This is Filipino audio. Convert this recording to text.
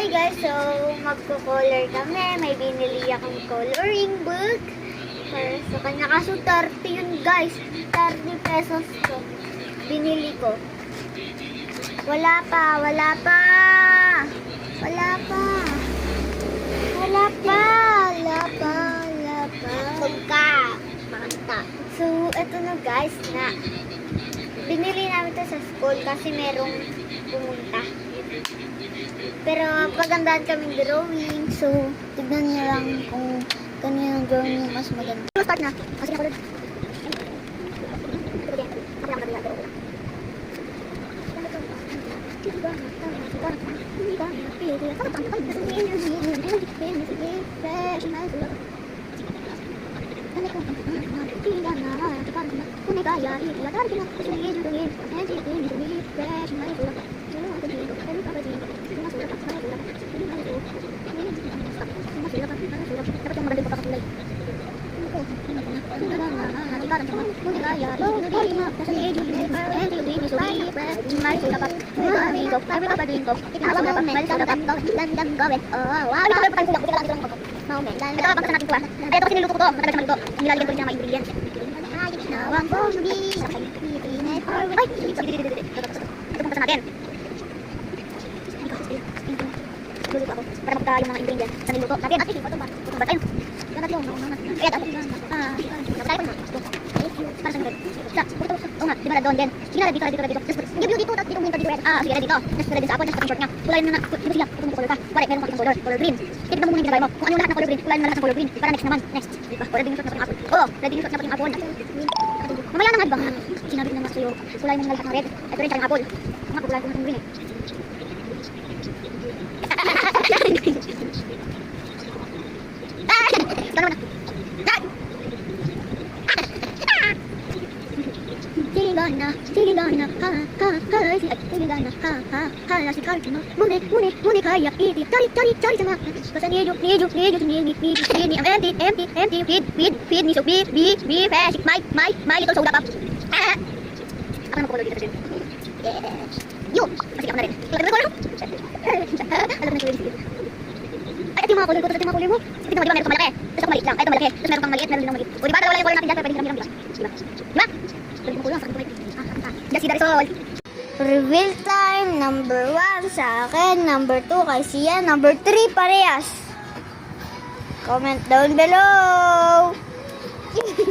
Hi guys, so magko-color kami. May binili akong coloring book para sa kanya. Kaso 30 yun guys. 30 pesos ko. Binili ko. Wala pa. Makanta. So, eto na guys na. Binili namin to sa school kasi merong pumunta. Pero pagandahan kaming drawing. So, tignan niyo lang kung kanino drawing yung mas maganda. Start na. Kasi ako doon. Para magka yung mga ingredients sa niluto natin. At ito ba? Ito ba tayo? Yan natin yung kaya dapat tayo pa para sa nito. Oo nga, di ba na doon din? Sige na, dito. Give you dito, tapos dito dito. Sige na dito. Tapos na din sa apple, tapos short niya. Kulayan mo na, dito siya. Kung color ka. Wala, meron makikita color green. Tignan mo muna yung ginagay mo. Kung ano lahat ng color green, kulayan mo lahat ng color green. Para next naman. Next. Diba? Red yung short na apple. Oo, red yung short na apple. Mamaya na nga, diba? Sinabi ko naman sa'yo. Kulayan mo lahat ng red. Ito rin siya yung apple. Nga, kulayan ko ng green eh. Siligana, si Karma, mune, kaya, iti, cari, sama, basta niyo, feed, niso, be, fresh, my, little soda pop. Ako na magkukulog dito, yun, kasi ako na rin. Alam na kulog dito. Ay, ito yung mga kulog ko, ito yung mga kulog mo. Ito mo, di ba, meron kang malaki, tapos ako maliit lang, ito malaki, tapos meron kang maliit, meron din maliit. O, di ba, dalawa lang yung kulog natin dyan, pero pwede hiram-hiram, di ba? Diba? Kulog mo kulog, sakit mo kulog. Just see the result. Reveal time, number 1 sa akin, number 2 kay Sia, number 3 parehas. Comment down below.